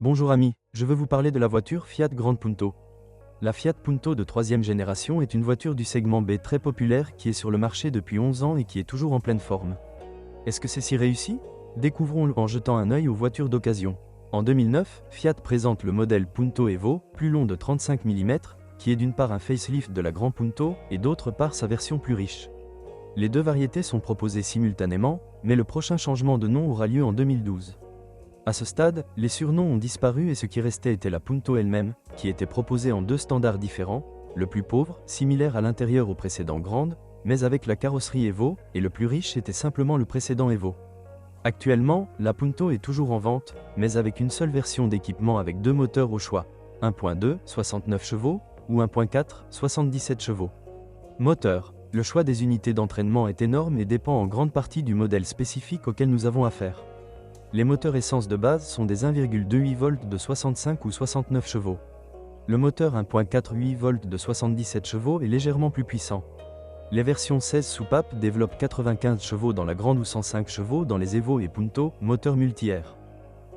Bonjour amis, je veux vous parler de la voiture Fiat Grande Punto. La Fiat Punto de 3e génération est une voiture du segment B très populaire qui est sur le marché depuis 11 ans et qui est toujours en pleine forme. Est-ce que c'est si réussi? Découvrons-le en jetant un œil aux voitures d'occasion. En 2009, Fiat présente le modèle Punto Evo, plus long de 35 mm, qui est d'une part un facelift de la Grande Punto et d'autre part sa version plus riche. Les deux variétés sont proposées simultanément, mais le prochain changement de nom aura lieu en 2012. À ce stade, les surnoms ont disparu et ce qui restait était la Punto elle-même, qui était proposée en deux standards différents, le plus pauvre, similaire à l'intérieur au précédent Grande, mais avec la carrosserie Evo, et le plus riche était simplement le précédent Evo. Actuellement, la Punto est toujours en vente, mais avec une seule version d'équipement avec deux moteurs au choix, 1.2, 69 chevaux, ou 1.4, 77 chevaux. Moteur. Le choix des unités d'entraînement est énorme et dépend en grande partie du modèle spécifique auquel nous avons affaire. Les moteurs essence de base sont des 1,28 volts de 65 ou 69 chevaux. Le moteur 1.48 volts de 77 chevaux est légèrement plus puissant. Les versions 16 soupapes développent 95 chevaux dans la Grande ou 105 chevaux dans les Evo et Punto, moteur multi-air.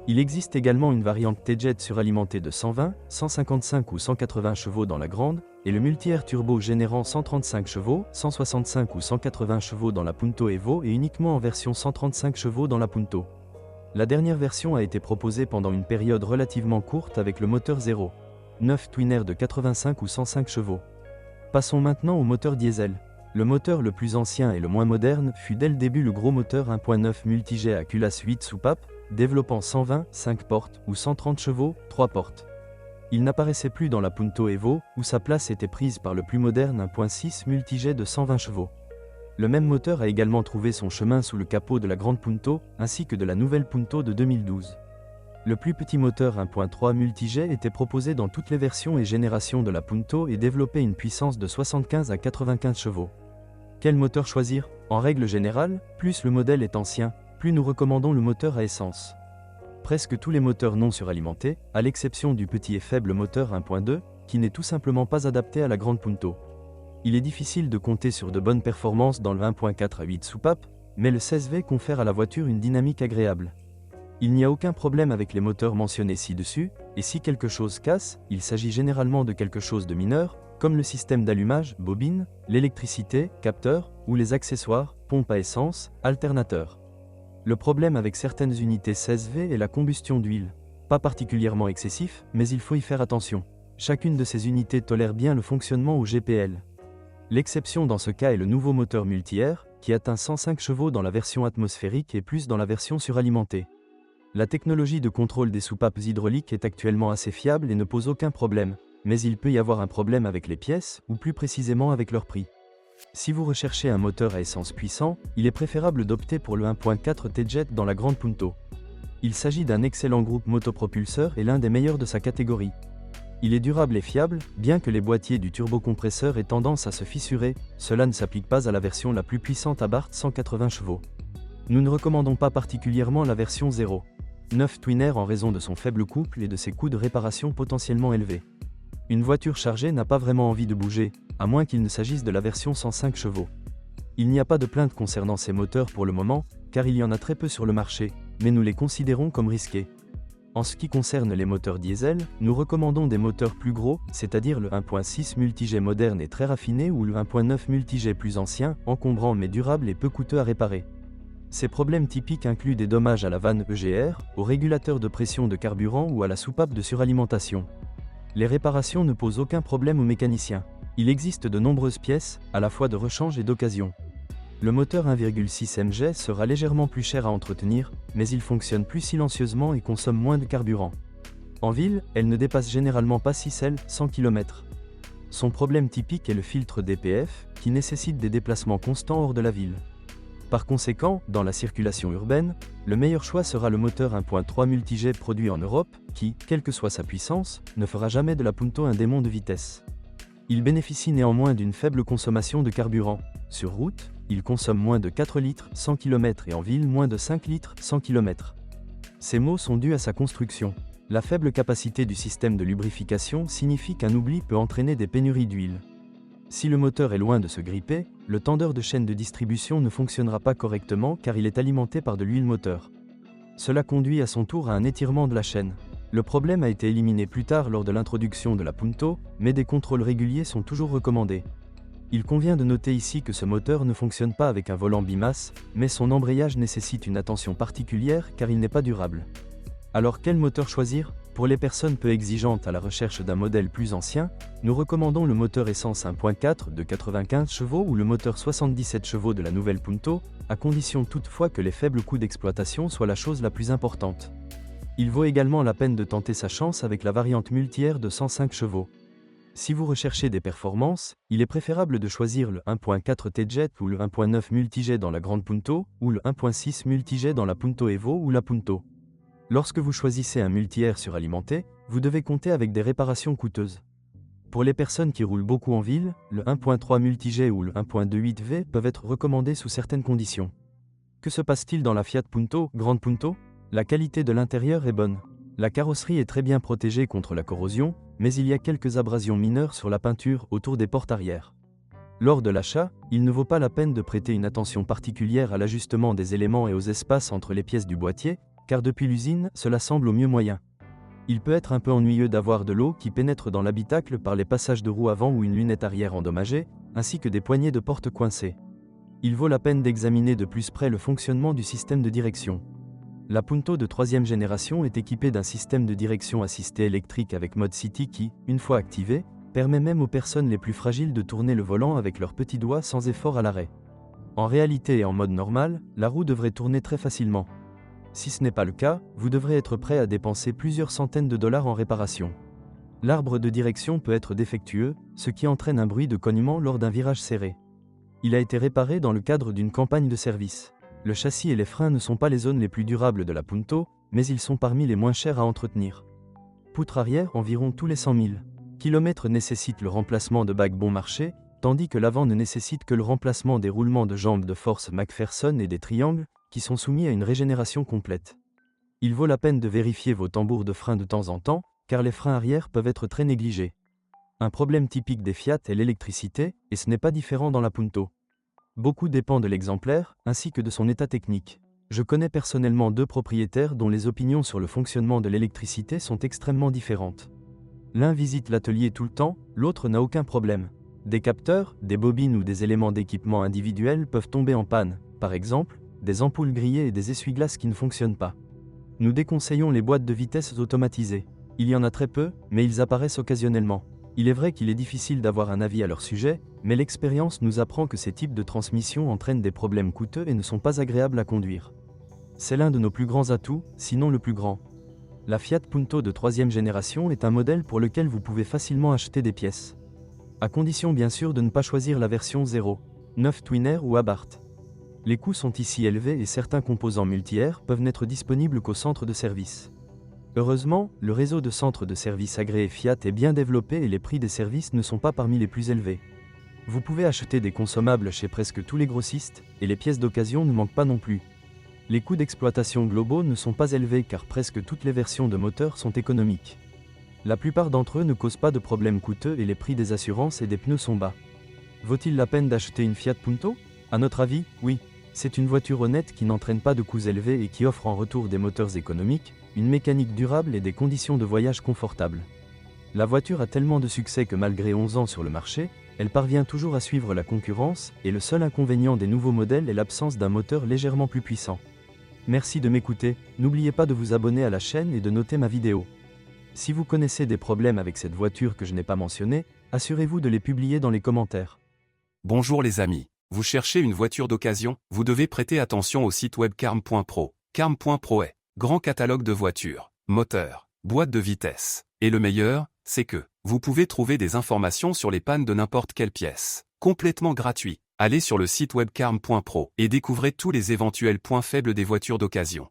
Il existe également une variante T-Jet suralimentée de 120, 155 ou 180 chevaux dans la Grande, et le multi-air turbo générant 135 chevaux, 165 ou 180 chevaux dans la Punto Evo et uniquement en version 135 chevaux dans la Punto. La dernière version a été proposée pendant une période relativement courte avec le moteur 0.9 Twin Air de 85 ou 105 chevaux. Passons maintenant au moteur diesel. Le moteur le plus ancien et le moins moderne fut dès le début le gros moteur 1.9 multijet à culasse 8 soupapes, développant 120, 5 portes ou 130 chevaux, 3 portes. Il n'apparaissait plus dans la Punto Evo, où sa place était prise par le plus moderne 1.6 multijet de 120 chevaux. Le même moteur a également trouvé son chemin sous le capot de la Grande Punto, ainsi que de la nouvelle Punto de 2012. Le plus petit moteur 1.3 multijet était proposé dans toutes les versions et générations de la Punto et développait une puissance de 75 à 95 chevaux. Quel moteur choisir? En règle générale, plus le modèle est ancien, plus nous recommandons le moteur à essence. Presque tous les moteurs non suralimentés, à l'exception du petit et faible moteur 1.2, qui n'est tout simplement pas adapté à la Grande Punto. Il est difficile de compter sur de bonnes performances dans le 1.4 à 8 soupapes, mais le 16V confère à la voiture une dynamique agréable. Il n'y a aucun problème avec les moteurs mentionnés ci-dessus, et si quelque chose casse, il s'agit généralement de quelque chose de mineur, comme le système d'allumage, bobine, l'électricité, capteur, ou les accessoires, pompe à essence, alternateur. Le problème avec certaines unités 16V est la combustion d'huile. Pas particulièrement excessif, mais il faut y faire attention. Chacune de ces unités tolère bien le fonctionnement au GPL. L'exception dans ce cas est le nouveau moteur multi-air, qui atteint 105 chevaux dans la version atmosphérique et plus dans la version suralimentée. La technologie de contrôle des soupapes hydrauliques est actuellement assez fiable et ne pose aucun problème, mais il peut y avoir un problème avec les pièces, ou plus précisément avec leur prix. Si vous recherchez un moteur à essence puissant, il est préférable d'opter pour le 1.4 T-Jet dans la Grande Punto. Il s'agit d'un excellent groupe motopropulseur et l'un des meilleurs de sa catégorie. Il est durable et fiable, bien que les boîtiers du turbocompresseur aient tendance à se fissurer, cela ne s'applique pas à la version la plus puissante à Bart 180 chevaux. Nous ne recommandons pas particulièrement la version 0.9 Twin Air en raison de son faible couple et de ses coûts de réparation potentiellement élevés. Une voiture chargée n'a pas vraiment envie de bouger, à moins qu'il ne s'agisse de la version 105 chevaux. Il n'y a pas de plainte concernant ces moteurs pour le moment, car il y en a très peu sur le marché, mais nous les considérons comme risqués. En ce qui concerne les moteurs diesel, nous recommandons des moteurs plus gros, c'est-à-dire le 1.6 multijet moderne et très raffiné ou le 1.9 multijet plus ancien, encombrant mais durable et peu coûteux à réparer. Ces problèmes typiques incluent des dommages à la vanne EGR, au régulateur de pression de carburant ou à la soupape de suralimentation. Les réparations ne posent aucun problème aux mécaniciens. Il existe de nombreuses pièces, à la fois de rechange et d'occasion. Le moteur 1,6 MG sera légèrement plus cher à entretenir, mais il fonctionne plus silencieusement et consomme moins de carburant. En ville, elle ne dépasse généralement pas 100 km. Son problème typique est le filtre DPF, qui nécessite des déplacements constants hors de la ville. Par conséquent, dans la circulation urbaine, le meilleur choix sera le moteur 1.3 multijet produit en Europe, qui, quelle que soit sa puissance, ne fera jamais de la Punto un démon de vitesse. Il bénéficie néanmoins d'une faible consommation de carburant. Sur route, il consomme moins de 4 litres 100 km et en ville moins de 5 litres 100 km. Ces maux sont dus à sa construction. La faible capacité du système de lubrification signifie qu'un oubli peut entraîner des pénuries d'huile. Si le moteur est loin de se gripper, le tendeur de chaîne de distribution ne fonctionnera pas correctement car il est alimenté par de l'huile moteur. Cela conduit à son tour à un étirement de la chaîne. Le problème a été éliminé plus tard lors de l'introduction de la Punto, mais des contrôles réguliers sont toujours recommandés. Il convient de noter ici que ce moteur ne fonctionne pas avec un volant bimasse, mais son embrayage nécessite une attention particulière car il n'est pas durable. Alors quel moteur choisir? Pour les personnes peu exigeantes à la recherche d'un modèle plus ancien, nous recommandons le moteur essence 1.4 de 95 chevaux ou le moteur 77 chevaux de la nouvelle Punto, à condition toutefois que les faibles coûts d'exploitation soient la chose la plus importante. Il vaut également la peine de tenter sa chance avec la variante multi-air de 105 chevaux. Si vous recherchez des performances, il est préférable de choisir le 1.4 T-Jet ou le 1.9 Multijet dans la grande Punto, ou le 1.6 Multijet dans la Punto Evo ou la Punto. Lorsque vous choisissez un multi-air suralimenté, vous devez compter avec des réparations coûteuses. Pour les personnes qui roulent beaucoup en ville, le 1.3 Multijet ou le 1.28 V peuvent être recommandés sous certaines conditions. Que se passe-t-il dans la Fiat Punto, Grande Punto? La qualité de l'intérieur est bonne. La carrosserie est très bien protégée contre la corrosion, mais il y a quelques abrasions mineures sur la peinture autour des portes arrière. Lors de l'achat, il ne vaut pas la peine de prêter une attention particulière à l'ajustement des éléments et aux espaces entre les pièces du boîtier, car depuis l'usine, cela semble au mieux moyen. Il peut être un peu ennuyeux d'avoir de l'eau qui pénètre dans l'habitacle par les passages de roues avant ou une lunette arrière endommagée, ainsi que des poignées de porte coincées. Il vaut la peine d'examiner de plus près le fonctionnement du système de direction. La Punto de 3e génération est équipée d'un système de direction assisté électrique avec mode City qui, une fois activé, permet même aux personnes les plus fragiles de tourner le volant avec leurs petits doigts sans effort à l'arrêt. En réalité et en mode normal, la roue devrait tourner très facilement. Si ce n'est pas le cas, vous devrez être prêt à dépenser plusieurs centaines de dollars en réparation. L'arbre de direction peut être défectueux, ce qui entraîne un bruit de cognement lors d'un virage serré. Il a été réparé dans le cadre d'une campagne de service. Le châssis et les freins ne sont pas les zones les plus durables de la Punto, mais ils sont parmi les moins chers à entretenir. Poutre arrière environ tous les 100 000 km nécessite le remplacement de bagues bon marché, tandis que l'avant ne nécessite que le remplacement des roulements de jambes de force McPherson et des triangles, qui sont soumis à une régénération complète. Il vaut la peine de vérifier vos tambours de frein de temps en temps, car les freins arrière peuvent être très négligés. Un problème typique des Fiat est l'électricité, et ce n'est pas différent dans la Punto. Beaucoup dépend de l'exemplaire, ainsi que de son état technique. Je connais personnellement 2 propriétaires dont les opinions sur le fonctionnement de l'électricité sont extrêmement différentes. L'un visite l'atelier tout le temps, l'autre n'a aucun problème. Des capteurs, des bobines ou des éléments d'équipement individuels peuvent tomber en panne, par exemple, des ampoules grillées et des essuie-glaces qui ne fonctionnent pas. Nous déconseillons les boîtes de vitesses automatisées. Il y en a très peu, mais ils apparaissent occasionnellement. Il est vrai qu'il est difficile d'avoir un avis à leur sujet, mais l'expérience nous apprend que ces types de transmissions entraînent des problèmes coûteux et ne sont pas agréables à conduire. C'est l'un de nos plus grands atouts, sinon le plus grand. La Fiat Punto de 3e génération est un modèle pour lequel vous pouvez facilement acheter des pièces. À condition bien sûr de ne pas choisir la version 0, 9 Twin Air ou Abarth. Les coûts sont ici élevés et certains composants multi-air peuvent n'être disponibles qu'au centre de service. Heureusement, le réseau de centres de service agréés Fiat est bien développé et les prix des services ne sont pas parmi les plus élevés. Vous pouvez acheter des consommables chez presque tous les grossistes, et les pièces d'occasion ne manquent pas non plus. Les coûts d'exploitation globaux ne sont pas élevés car presque toutes les versions de moteurs sont économiques. La plupart d'entre eux ne causent pas de problèmes coûteux et les prix des assurances et des pneus sont bas. Vaut-il la peine d'acheter une Fiat Punto? À notre avis, oui. C'est une voiture honnête qui n'entraîne pas de coûts élevés et qui offre en retour des moteurs économiques, une mécanique durable et des conditions de voyage confortables. La voiture a tellement de succès que malgré 11 ans sur le marché, elle parvient toujours à suivre la concurrence et le seul inconvénient des nouveaux modèles est l'absence d'un moteur légèrement plus puissant. Merci de m'écouter, n'oubliez pas de vous abonner à la chaîne et de noter ma vidéo. Si vous connaissez des problèmes avec cette voiture que je n'ai pas mentionné, assurez-vous de les publier dans les commentaires. Bonjour les amis. Vous cherchez une voiture d'occasion? Vous devez prêter attention au site web carm.pro. Carm.pro est grand catalogue de voitures, moteurs, boîtes de vitesse. Et le meilleur, c'est que vous pouvez trouver des informations sur les pannes de n'importe quelle pièce. Complètement gratuit. Allez sur le site web carm.pro et découvrez tous les éventuels points faibles des voitures d'occasion.